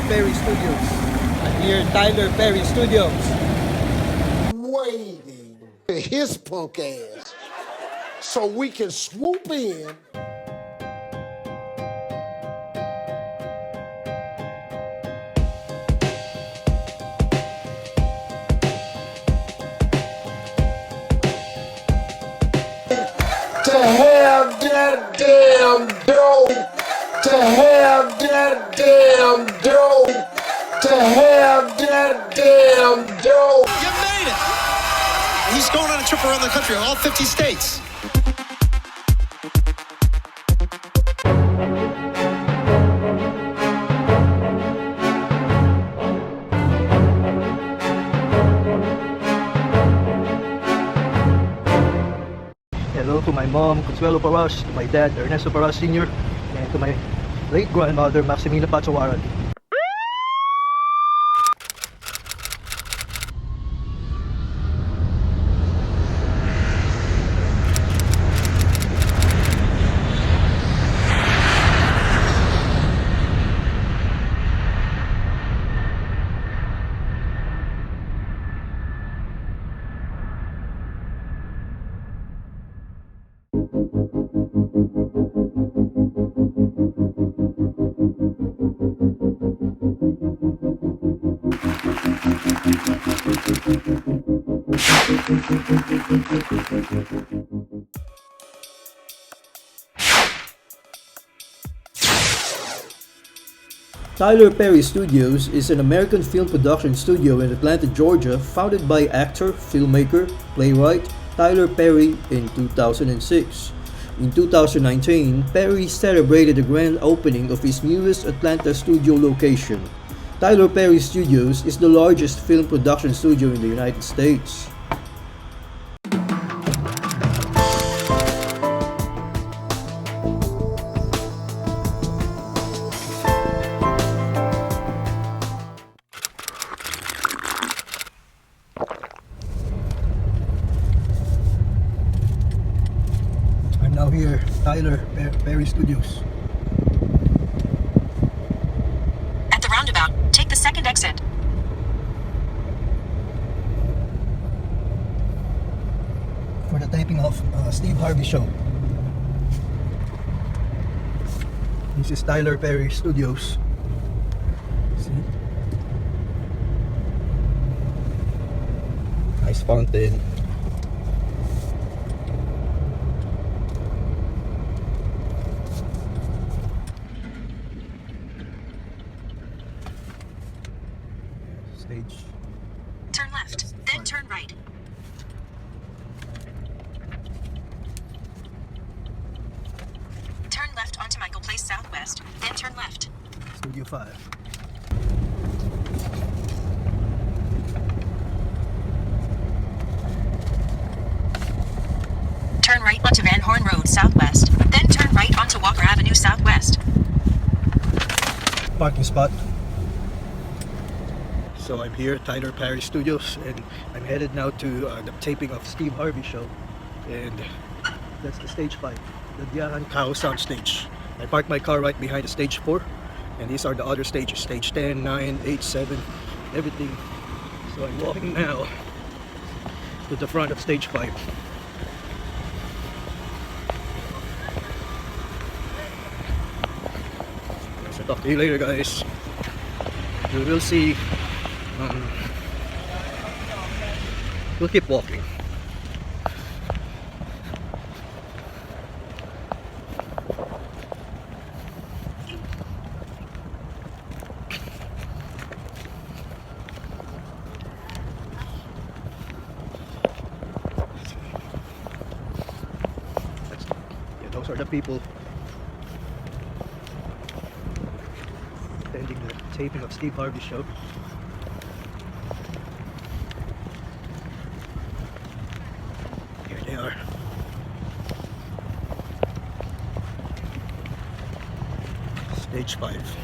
Perry Studios. I'm here at Tyler Perry Studios. Waiting for his punk ass so we can swoop in. To have that damn dope. To have that damn dope. To have that damn dope. You made it! He's going on a trip around the country, all 50 states. Hello to my mom, Consuelo Paras, to my dad, Ernesto Paras Sr., and to my late grandmother, Maximina Patsawaran. Tyler Perry Studios is an American film production studio in Atlanta, Georgia, founded by actor, filmmaker, playwright Tyler Perry in 2006. In 2019, Perry celebrated the grand opening of his newest Atlanta studio location. Tyler Perry Studios is the largest film production studio in the United States. I'm now here, Tyler Perry Studios. At the roundabout, take the second exit. For the taping of Steve Harvey show. This is Tyler Perry Studios. See? Nice fountain. Stage. Turn left, then turn right. Turn left onto Michael Place Southwest, then turn left. Studio 5. Turn right onto Van Horn Road Southwest, then turn right onto Walker Avenue Southwest. Parking spot. So I'm here at Tyler Perry Studios, and I'm headed now to the taping of Steve Harvey show, and that's the stage 5, the Diahan Kao sound stage. I parked my car right behind the stage 4, and these are the other stages, stage 10, 9, 8, 7, everything. So I'm walking now to the front of stage 5. So talk to you later, guys. We will see. We'll keep walking. Those are the people attending the taping of Steve Harvey show. Here they are. Stage 5.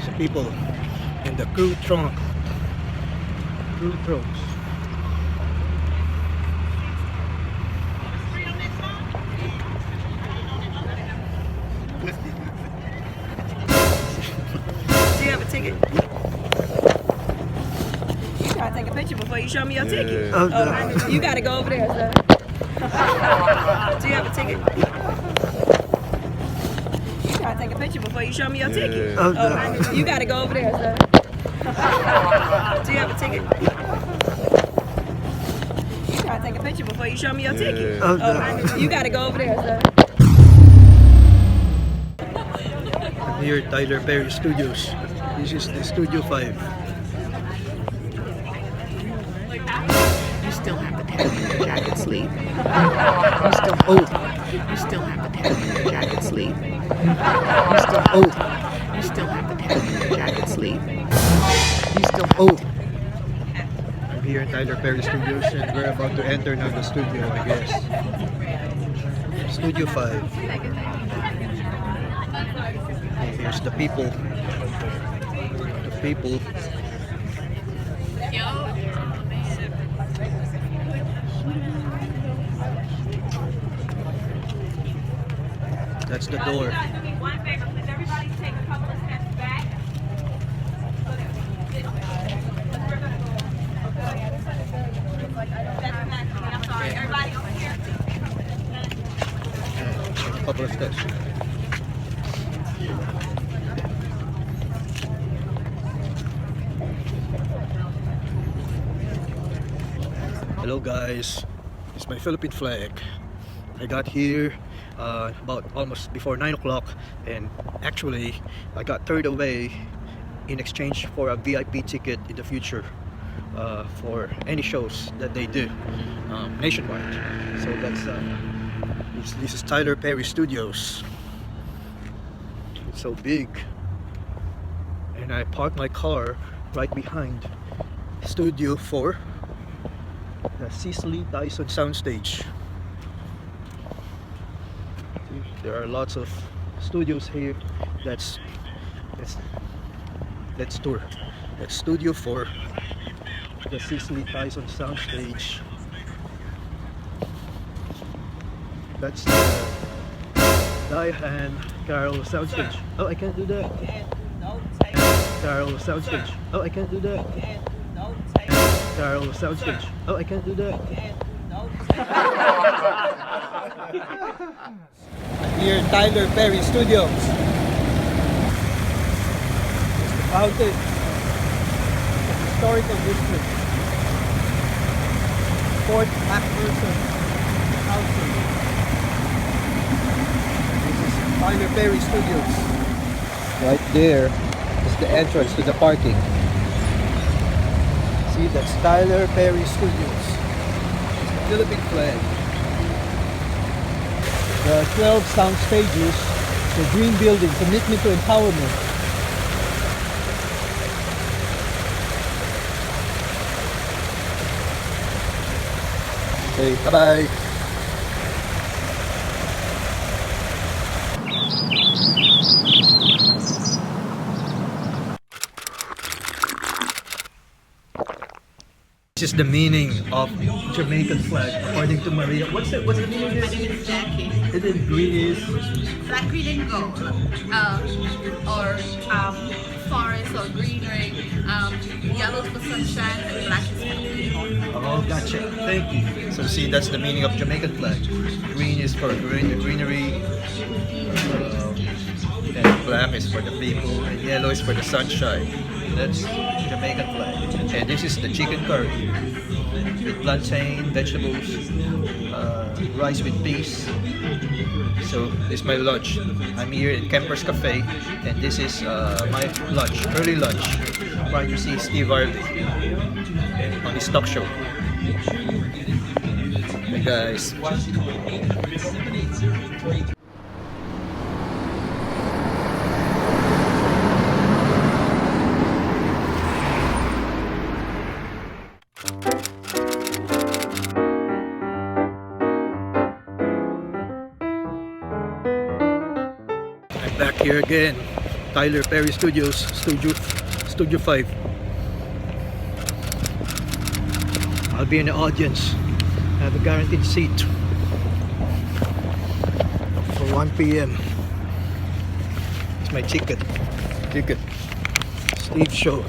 Some people in the crew trunks. ticket? You gotta take a picture before you show me your ticket. Oh, no. You gotta go over there, sir. Do you have a ticket? You gotta take a picture before you show me your ticket. Oh, no. You gotta go over there, sir. Do you have a ticket? You gotta take a picture before you show me your ticket. Oh, no. You gotta go over there, sir. Here at Tyler Perry Studios. This is the Studio 5. You still have the tab in your jacket sleeve. You still have the tab in your jacket sleeve. You still have the tab in your jacket sleeve. I'm here at Tyler Perry Studios and we're about to enter now the studio, I guess. Studio 5. And here's the people. The people. That's the door. A couple of steps. Hello guys, it's my Philippine flag. I got here about almost before 9 o'clock and actually I got turned away in exchange for a VIP ticket in the future for any shows that they do nationwide. So that's this is Tyler Perry Studios. It's so big and I parked my car right behind Studio 4, the Cicely Tyson soundstage. There are lots of studios here. Let's tour. That's Studio 4, the Cicely Tyson soundstage. That's the Diane Carol soundstage. Oh, I can't do that. Carol soundstage. Oh, I can't do that. Carol soundstage. Oh, I can't do that. Here in Tyler Perry Studios. The fountain. Historical district. Fort McPherson housing. This is Tyler Perry Studios. Right there is the entrance to the parking. See, that's Tyler Perry Studios. It's the Philippine flag. The 12 sound stages, the green building, commitment to empowerment. Okay, bye-bye. This is the meaning of Jamaican flag, according to Maria. What's the meaning of this? My name is Jackie. And then green is Black, green, and gold. Or forest or greenery. Yellow for sunshine and black is for people. oh, gotcha. Thank you. So see, that's the meaning of Jamaican flag. Green is for greenery, and black is for the people, and yellow is for the sunshine. That's Jamaican flag. And this is the chicken curry with plantain, vegetables, rice with peas. So this is my lunch. I'm here in Kemper's Cafe, and this is my lunch, early lunch. Right, you see Steve Harvey on his talk show. Hey guys. Back here again, Tyler Perry Studios, Studio 5. I'll be in the audience. I have a guaranteed seat for 1 p.m. It's my ticket. Steve show.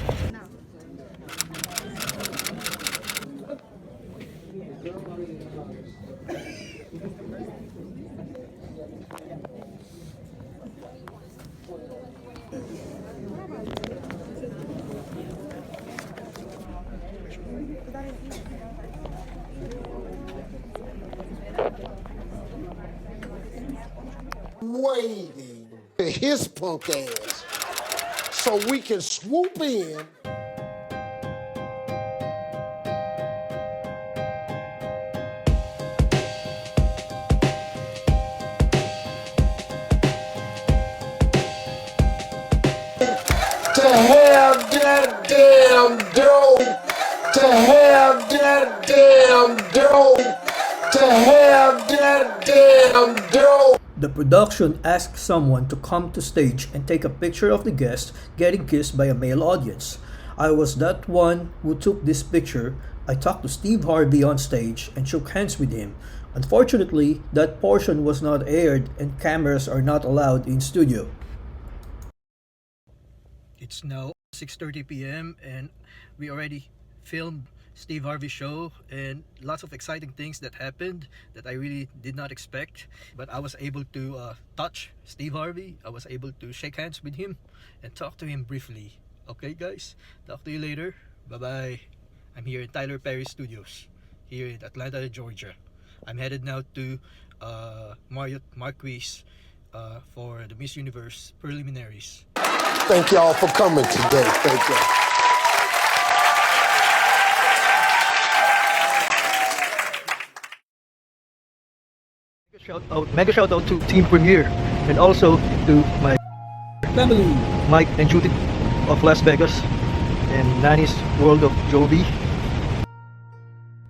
Waiting for his punk ass so we can swoop in. To have that damn dope. To have that damn dope. To have that damn dope. The production asked someone to come to stage and take a picture of the guest getting kissed by a male audience. I was that one who took this picture. I talked to Steve Harvey on stage and shook hands with him. Unfortunately, that portion was not aired and cameras are not allowed in studio. It's now 6:30 p.m. and we already filmed Steve Harvey show and lots of exciting things that happened that I really did not expect. But I was able to touch Steve Harvey. I was able to shake hands with him and talk to him briefly. Okay guys, talk to you later. Bye bye. I'm here in Tyler Perry Studios here in Atlanta, Georgia. I'm headed now to Marriott Marquis for the Miss Universe preliminaries. Thank y'all for coming today. Thank y'all. Mega shout out to Team Premiere and also to my family, Mike and Judy of Las Vegas and Nani's World of Joby.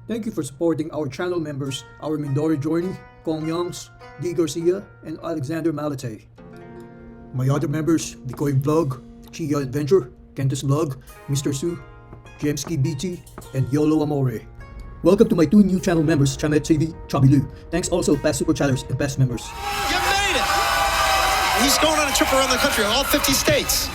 Thank you for supporting our channel members, our Mindori Journey, Kong Youngs, D. Garcia, and Alexander Malate. My other members, Bikoy Vlog, Chia Adventure, Kentus Vlog, Mr. Sue, Jemski BT, and Yolo Amore. Welcome to my two new channel members, Chamet TV, Chubby Lou. Thanks also past super chatters and past members. You made it! He's going on a trip around the country, all 50 states.